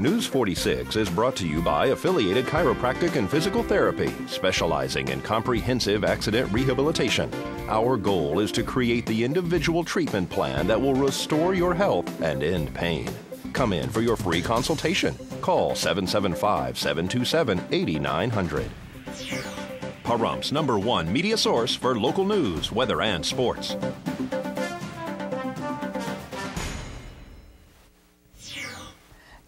News 46 is brought to you by Affiliated Chiropractic and Physical Therapy, specializing in comprehensive accident rehabilitation. Our goal is to create the individual treatment plan that will restore your health and end pain. Come in for your free consultation. Call 775-727-8900. Pahrumph's #1 media source for local news, weather, and sports.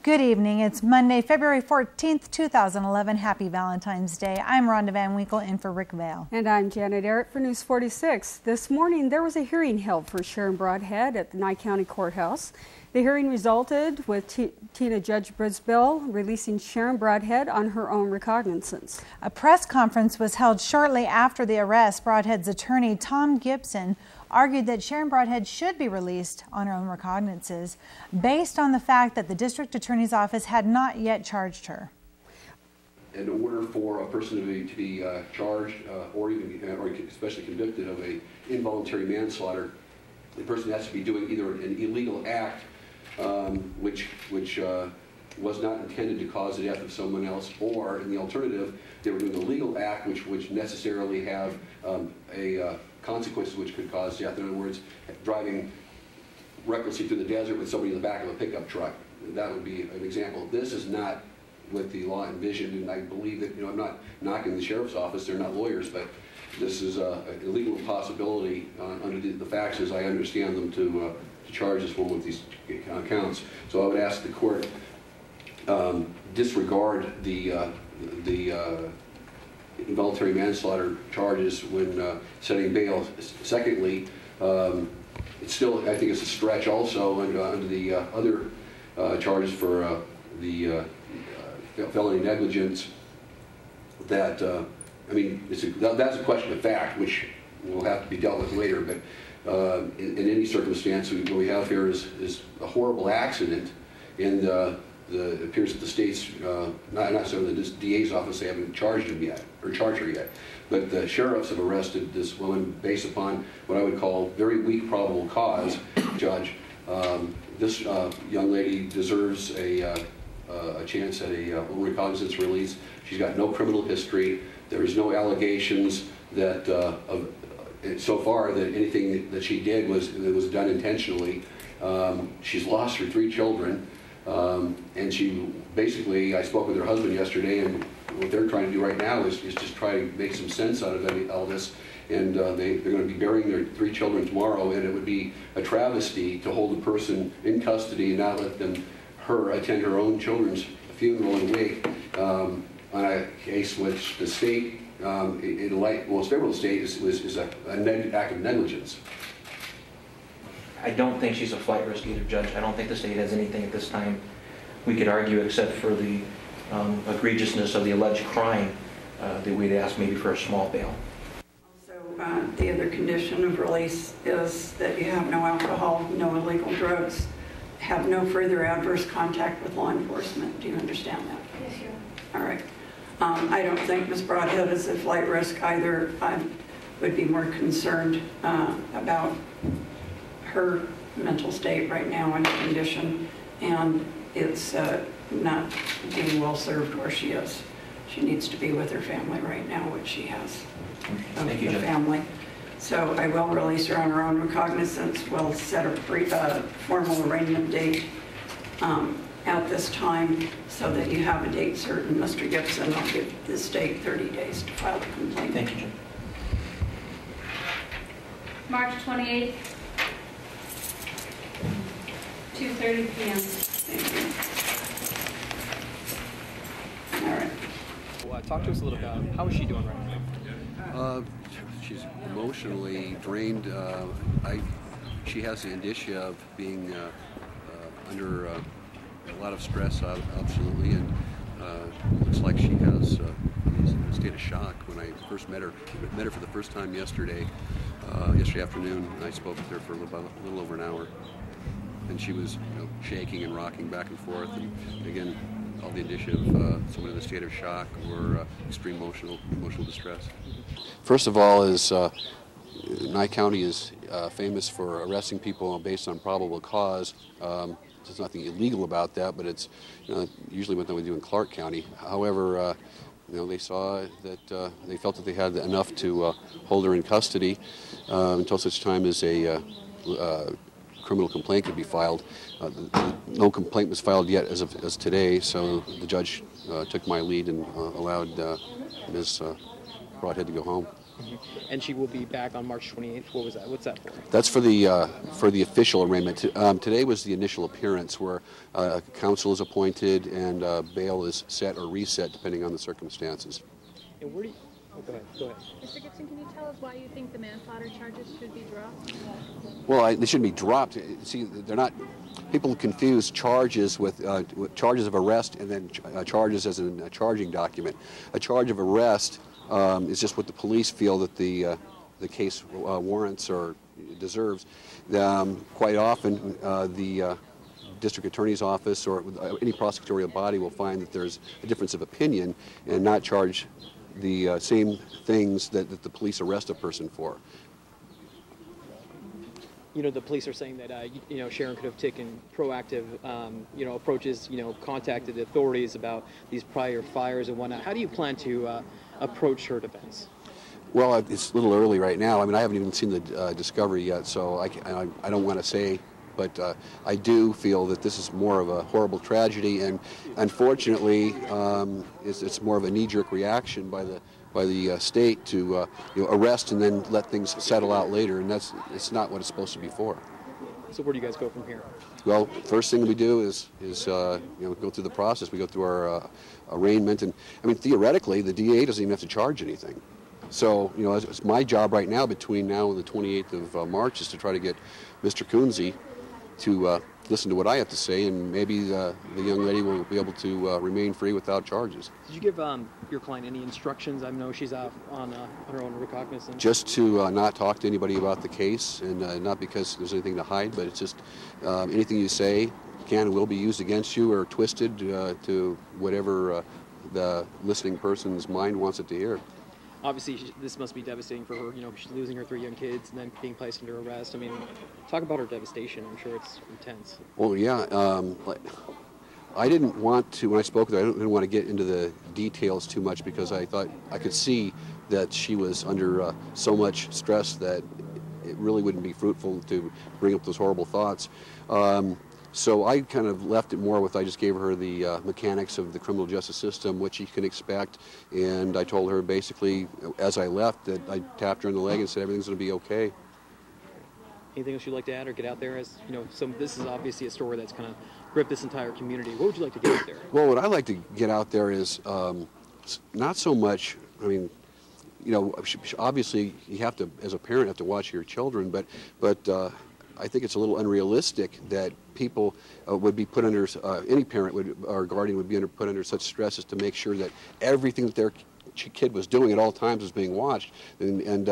Good evening. It's Monday, February 14th, 2011. Happy Valentine's Day. I'm Rhonda Van Winkle in for Rick Vale. And I'm Janet Arrett for News 46. This morning, there was a hearing held for Sharon Broadhead at the Nye County Courthouse. The hearing resulted with Tina Judge Brisbell releasing Sharon Broadhead on her own recognizance. A press conference was held shortly after the arrest. Broadhead's attorney, Tom Gibson, argued that Sharon Broadhead should be released on her own recognizances based on the fact that the district attorney's office had not yet charged her. In order for a person to be charged or especially convicted of a involuntary manslaughter, the person has to be doing either an illegal act which was not intended to cause the death of someone else, or in the alternative, they were doing a legal act which necessarily have consequences which could cause death. In other words, driving recklessly through the desert with somebody in the back of a pickup truck. That would be an example. This is not what the law envisioned, and I believe that, I'm not knocking the sheriff's office, they're not lawyers, but this is a legal possibility under the facts as I understand them to charge this woman with these counts. So I would ask the court disregard the involuntary manslaughter charges when setting bail. Secondly, it's still, I think it's a stretch also under the other charges for the felony negligence that, I mean, that's a question of fact, which will have to be dealt with later, but in any circumstance, what we have here is a horrible accident, and it appears that the state's, not so the DA's office, they haven't charged him yet, or charged her yet, but the sheriffs have arrested this woman based upon what I would call very weak probable cause. Judge, this young lady deserves a chance at a recognizance release. She's got no criminal history. There is no allegations that so far that anything that she did was done intentionally. She's lost her 3 children. And she basically, I spoke with her husband yesterday, and what they're trying to do right now is just try to make some sense out of all this. And they're going to be burying their 3 children tomorrow, and it would be a travesty to hold a person in custody and not let her attend her own children's funeral and wake on a case which the state, well, it's favorable to the state, is an act of negligence. I don't think she's a flight risk either, Judge. I don't think the state has anything at this time we could argue except for the egregiousness of the alleged crime that we'd ask maybe for a small bail. Also, the other condition of release is that you have no alcohol, no illegal drugs, have no further adverse contact with law enforcement. Do you understand that? Yes, sir. All right. I don't think Ms. Broadhead is a flight risk either. I would be more concerned about her mental state right now and condition, and it's not being well served where she is. She needs to be with her family right now, which she has. Thank you, Judge. Family. So I will release her on her own recognizance. We'll set a formal arraignment date at this time so that you have a date certain. Mr. Gibson, I'll give the state 30 days to file the complaint. Thank you, Judge. March 28th, 2:30 p.m. Thank you. All right. Well, talk to us a little about how is she doing right now? She's emotionally drained. She has the indicia of being under a lot of stress, absolutely, and looks like she has is in a state of shock. When I first met her for the first time yesterday afternoon. I spoke with her for a little over an hour, and she was shaking and rocking back and forth, and again, all the indicia of someone in a state of shock or extreme emotional distress. First of all, Nye County is famous for arresting people based on probable cause. there's nothing illegal about that, but it's usually what we do in Clark County. However, they saw that they felt that they had enough to hold her in custody until such time as a criminal complaint could be filed. No complaint was filed yet as today, so the judge took my lead and allowed Ms. Broadhead to go home. Mm-hmm. And she will be back on March 28th. What was that? What's that for? That's for the official arraignment. Today was the initial appearance, where counsel is appointed and bail is set or reset depending on the circumstances. And where do you? Oh, go ahead. Go ahead. Mr. Gibson, can you tell us why you think the manslaughter charges should be dropped? Well, they shouldn't be dropped. See, they're not. People confuse charges with charges of arrest and then charges as in a charging document. A charge of arrest is just what the police feel that the case warrants or deserves. Quite often, the district attorney's office or any prosecutorial body will find that there's a difference of opinion and not charge the same things that the police arrest a person for. The police are saying that, Sharon could have taken proactive, approaches, contacted the authorities about these prior fires and whatnot. How do you plan to approach her defense? Well, it's a little early right now. I mean, I haven't even seen the discovery yet, so I don't want to say, but I do feel that this is more of a horrible tragedy, and unfortunately, it's more of a knee-jerk reaction by the state to arrest and then let things settle out later, and it's not what it's supposed to be for. So where do you guys go from here? Well, first thing we do is go through the process. We go through our arraignment, and I mean, theoretically, the DA doesn't even have to charge anything. So it's my job right now, between now and the 28th of March, is to try to get Mr. Kunze to listen to what I have to say, and maybe the young lady will be able to remain free without charges. Did you give your client any instructions? I know she's off on her own recognizance. Just to not talk to anybody about the case, and not because there's anything to hide, but it's just anything you say can and will be used against you or twisted to whatever the listening person's mind wants it to hear. Obviously, this must be devastating for her. She's losing her 3 young kids and then being placed under arrest. I mean, talk about her devastation. I'm sure it's intense. Well, yeah. I didn't want to, when I spoke with her, I didn't want to get into the details too much, because I thought I could see that she was under so much stress that it really wouldn't be fruitful to bring up those horrible thoughts. So I kind of left it more with, I just gave her the mechanics of the criminal justice system, what she can expect, and I told her basically, as I left, that I tapped her on the leg and said everything's going to be okay. Anything else you'd like to add or get out there? As this is obviously a story that's kind of gripped this entire community. What would you like to get out there? Well, what I'd like to get out there is not so much, I mean, obviously you have to, as a parent, have to watch your children, but I think it's a little unrealistic that people would be put under, any parent or guardian would be put under such stress as to make sure that everything that their kid was doing at all times was being watched. And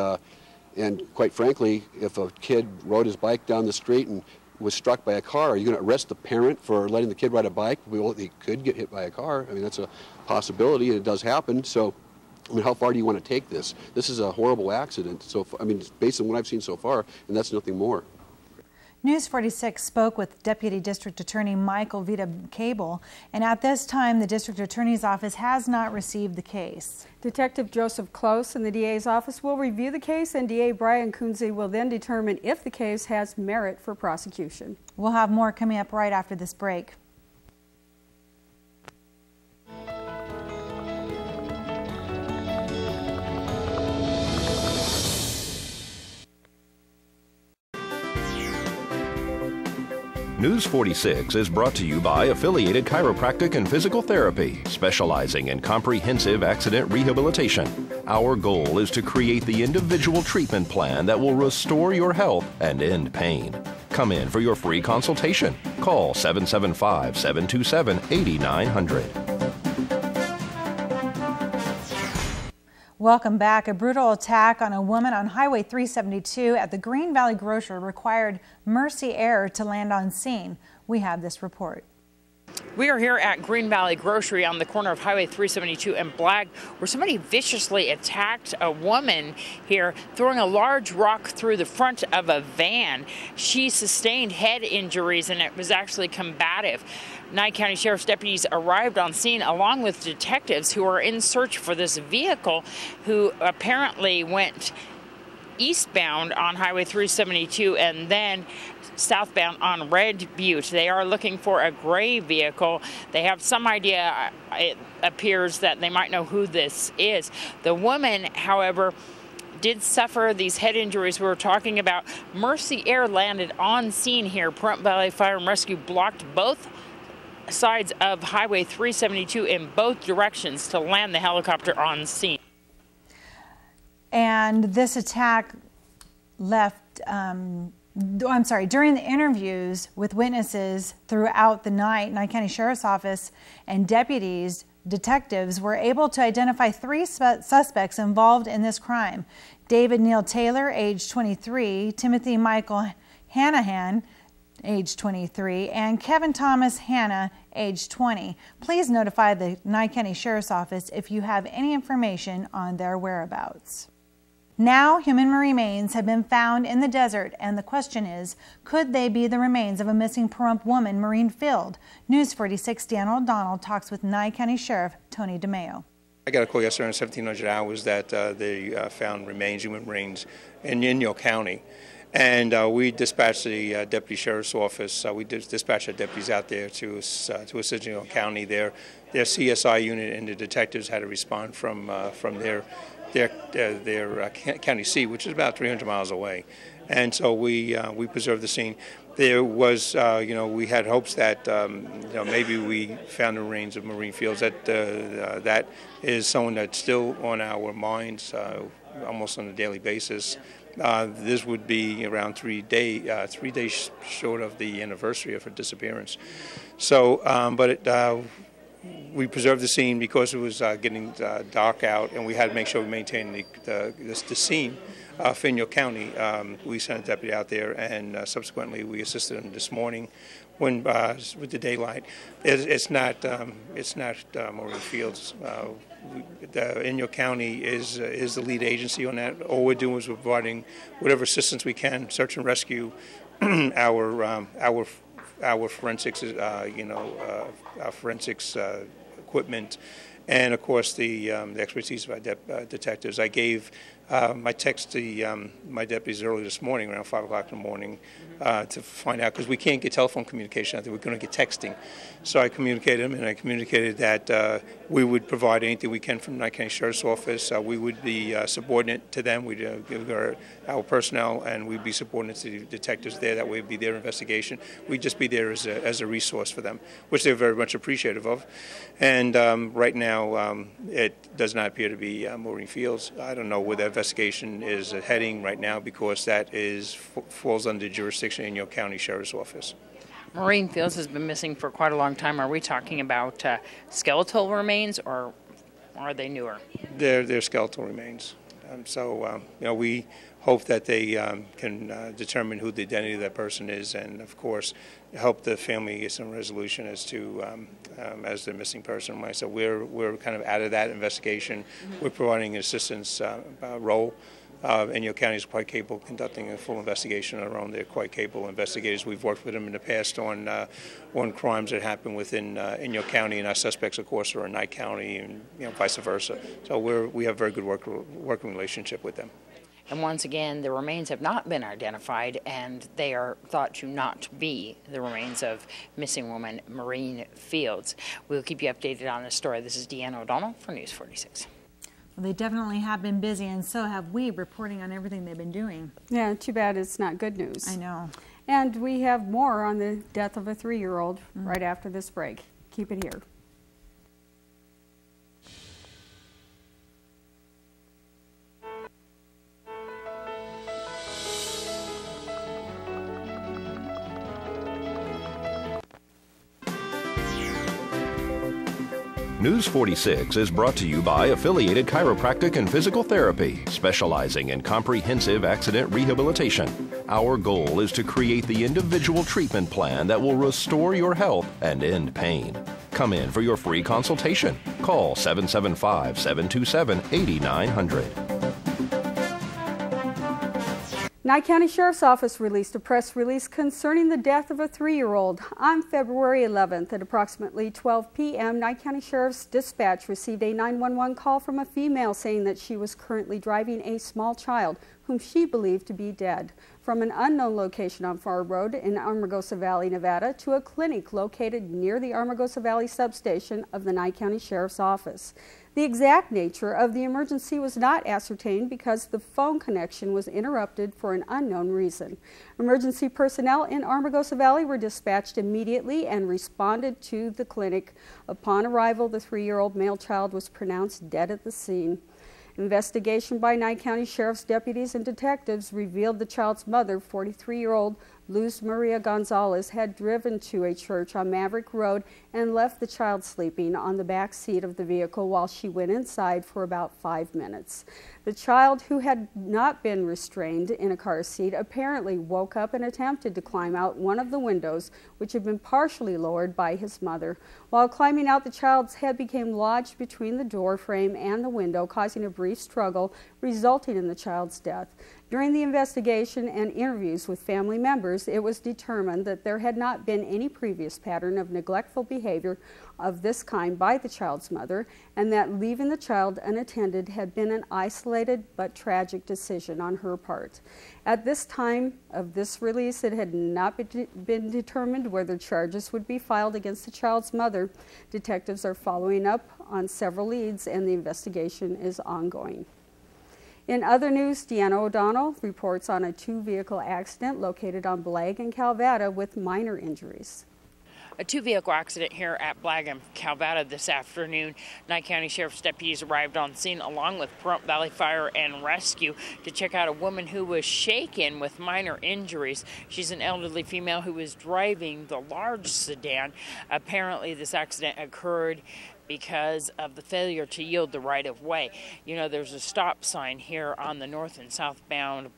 quite frankly, if a kid rode his bike down the street and was struck by a car, are you going to arrest the parent for letting the kid ride a bike? Well, he could get hit by a car. I mean, that's a possibility, and it does happen. So, I mean, how far do you want to take this? This is a horrible accident. So, I mean, based on what I've seen so far, and that's nothing more. News 46 spoke with Deputy District Attorney Michael Vita Cable, and at this time, the District Attorney's Office has not received the case. Detective Joseph Close in the DA's office will review the case, and DA Brian Kunze will then determine if the case has merit for prosecution. We'll have more coming up right after this break. News 46 is brought to you by Affiliated Chiropractic and Physical Therapy, specializing in comprehensive accident rehabilitation. Our goal is to create the individual treatment plan that will restore your health and end pain. Come in for your free consultation. Call 775-727-8900. Welcome back. A brutal attack on a woman on Highway 372 at the Green Valley Grocer required Mercy Air to land on scene. We have this report. We are here at Green Valley Grocery on the corner of Highway 372 and Blagg, where somebody viciously attacked a woman here, throwing a large rock through the front of a van. She sustained head injuries, and it was actually combative. Nye County Sheriff's deputies arrived on scene along with detectives who are in search for this vehicle, who apparently went eastbound on Highway 372 and then southbound on Red Butte. They are looking for a gray vehicle. They have some idea, it appears, that they might know who this is. The woman, however, did suffer these head injuries we were talking about. Mercy Air landed on scene here. Pahrump Valley Fire and Rescue blocked both sides of Highway 372 in both directions to land the helicopter on scene. And this attack left, during the interviews with witnesses throughout the night, Nye County Sheriff's Office and detectives were able to identify 3 suspects involved in this crime. David Neal Taylor, age 23, Timothy Michael Hanahan, age 23, and Kevin Thomas Hanna, age 20. Please notify the Nye County Sheriff's Office if you have any information on their whereabouts. Now, human remains have been found in the desert, and the question is, could they be the remains of a missing Pahrump woman, Maureen Field? News 46 Dan O'Donnell talks with Nye County Sheriff Tony DeMeo. I got a call yesterday on 1700 hours that they found human remains in York County. And we dispatched the Deputy Sheriff's Office. We dispatched our deputies out there to assist York County. Their CSI unit and the detectives had to respond from their county seat, which is about 300 miles away. And so we preserved the scene. There was, we had hopes that, maybe we found the remains of Maureen Fields. That is someone that's still on our minds almost on a daily basis. This would be around 3 days short of the anniversary of her disappearance. So, we preserved the scene because it was getting dark out, and we had to make sure we maintained the scene for York County. We sent a deputy out there, and subsequently we assisted him this morning when with the daylight. It's not Maureen Fields. York County is the lead agency on that. All we're doing is we're providing whatever assistance we can, search and rescue, our forensics, our forensics equipment, and of course the expertise of our detectives. I gave my text to my deputies early this morning, around 5 o'clock in the morning, to find out, because we can't get telephone communication out there. We're going to get texting. So I communicated them, and I communicated that we would provide anything we can from the Nye County Sheriff's Office. We would be subordinate to them. We'd give our personnel, and we'd be subordinate to the detectives there. That way it'd be their investigation. We'd just be there as a resource for them, which they're very much appreciative of. And right now, it does not appear to be Maureen Fields. I don't know where that investigation is heading right now, because that falls under jurisdiction in York County Sheriff's Office. Maureen Fields has been missing for quite a long time. Are we talking about skeletal remains, or are they newer? They're skeletal remains. We hope that they can determine who the identity of that person is, and of course help the family get some resolution as to as the missing person. So we're kind of out of that investigation. We're providing an assistance role. And York County is quite capable of conducting a full investigation on their own. They're quite capable investigators. We've worked with them in the past on crimes that happen within in York County, and our suspects, of course, are in Nye County, and vice versa. So we have a very good working relationship with them. And once again, the remains have not been identified, and they are thought to not be the remains of missing woman Maureen Fields. We'll keep you updated on this story. This is Deanna O'Donnell for News 46. Well, they definitely have been busy, and so have we, reporting on everything they've been doing. Yeah, too bad it's not good news. I know. And we have more on the death of a 3-year-old right after this break. Keep it here. News 46 is brought to you by Affiliated Chiropractic and Physical Therapy, specializing in comprehensive accident rehabilitation. Our goal is to create the individual treatment plan that will restore your health and end pain. Come in for your free consultation. Call 775-727-8900. Nye County Sheriff's Office released a press release concerning the death of a 3-year-old. On February 11th at approximately 12 p.m., Nye County Sheriff's Dispatch received a 911 call from a female saying that she was currently driving a small child whom she believed to be dead from an unknown location on Far Road in Amargosa Valley, Nevada, to a clinic located near the Amargosa Valley substation of the Nye County Sheriff's Office. The exact nature of the emergency was not ascertained because the phone connection was interrupted for an unknown reason. Emergency personnel in Amargosa Valley were dispatched immediately and responded to the clinic. Upon arrival, the 3-year-old male child was pronounced dead at the scene. Investigation by Nye County Sheriff's deputies and detectives revealed the child's mother, 43-year-old Luz Maria Gonzalez, had driven to a church on Maverick Road and left the child sleeping on the back seat of the vehicle while she went inside for about 5 minutes. The child, who had not been restrained in a car seat, apparently woke up and attempted to climb out one of the windows, which had been partially lowered by his mother. While climbing out, the child's head became lodged between the door frame and the window, causing a brief struggle, resulting in the child's death. During the investigation and interviews with family members, it was determined that there had not been any previous pattern of neglectful behavior of this kind by the child's mother, and that leaving the child unattended had been an isolated but tragic decision on her part. At this time of this release, it had not been determined whether charges would be filed against the child's mother. Detectives are following up on several leads, and the investigation is ongoing. In other news, Deanna O'Donnell reports on a 2-vehicle accident located on Blagg and Calvada with minor injuries. A 2-vehicle accident here at Blagg and Calvada this afternoon. Nye County Sheriff's deputies arrived on scene along with Pahrump Valley Fire and Rescue to check out a woman who was shaken with minor injuries. She's an elderly female who was driving the large sedan. Apparently this accident occurred because of the failure to yield the right-of-way. You know, there's a stop sign here on the north and southbound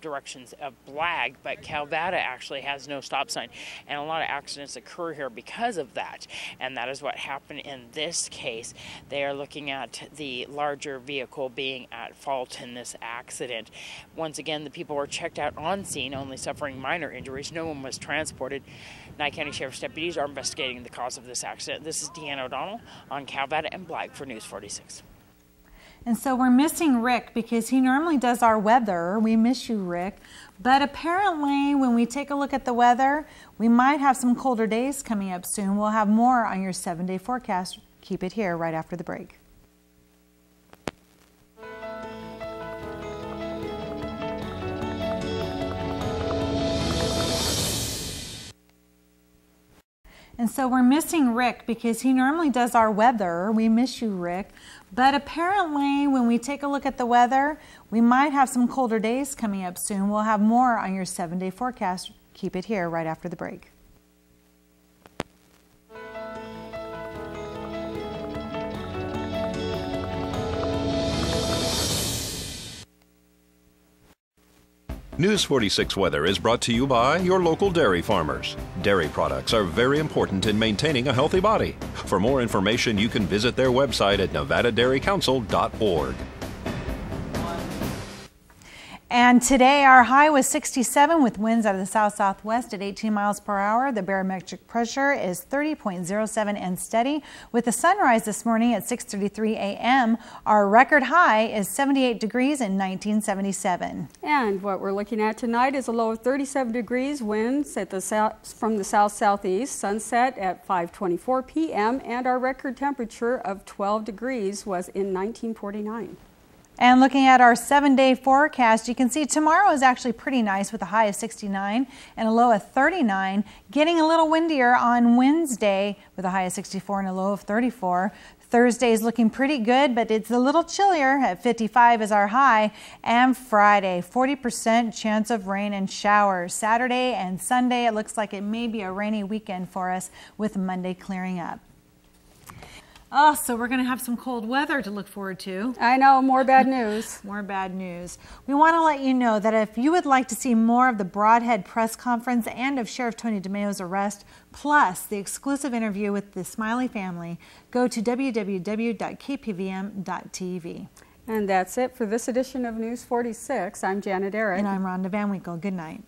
directions of Blagg, but Calvada actually has no stop sign, and a lot of accidents occur here because of that, and that is what happened in this case. They are looking at the larger vehicle being at fault in this accident. Once again, the people were checked out on scene, only suffering minor injuries. No one was transported. Nye County Sheriff's deputies are investigating the cause of this accident. This is Deanna O'Donnell on Calvada and Blagg for News 46. And so we're missing Rick because he normally does our weather. We miss you, Rick. But apparently when we take a look at the weather, we might have some colder days coming up soon. We'll have more on your 7-day forecast. Keep it here right after the break. And so we're missing Rick because he normally does our weather. We miss you, Rick. But apparently when we take a look at the weather, we might have some colder days coming up soon. We'll have more on your 7-day forecast. Keep it here right after the break. News 46 weather is brought to you by your local dairy farmers. Dairy products are very important in maintaining a healthy body. For more information, you can visit their website at nevadadairycouncil.org. And today our high was 67 with winds out of the south-southwest at 18 miles per hour. The barometric pressure is 30.07 and steady. With the sunrise this morning at 6:33 a.m., our record high is 78 degrees in 1977. And what we're looking at tonight is a low of 37 degrees, winds at the from the south-southeast, sunset at 5:24 p.m., and our record temperature of 12 degrees was in 1949. And looking at our 7-day forecast, you can see tomorrow is actually pretty nice with a high of 69 and a low of 39. Getting a little windier on Wednesday with a high of 64 and a low of 34. Thursday is looking pretty good, but it's a little chillier at 55 is our high. And Friday, 40% chance of rain and showers. Saturday and Sunday, it looks like it may be a rainy weekend for us with Monday clearing up. Oh, so we're going to have some cold weather to look forward to. I know, more bad news. More bad news. We want to let you know that if you would like to see more of the Broadhead press conference and of Sheriff Tony DeMayo's arrest, plus the exclusive interview with the Smiley family, go to www.kpvm.tv. And that's it for this edition of News 46. I'm Janet Arrett. And I'm Rhonda Van Winkle. Good night.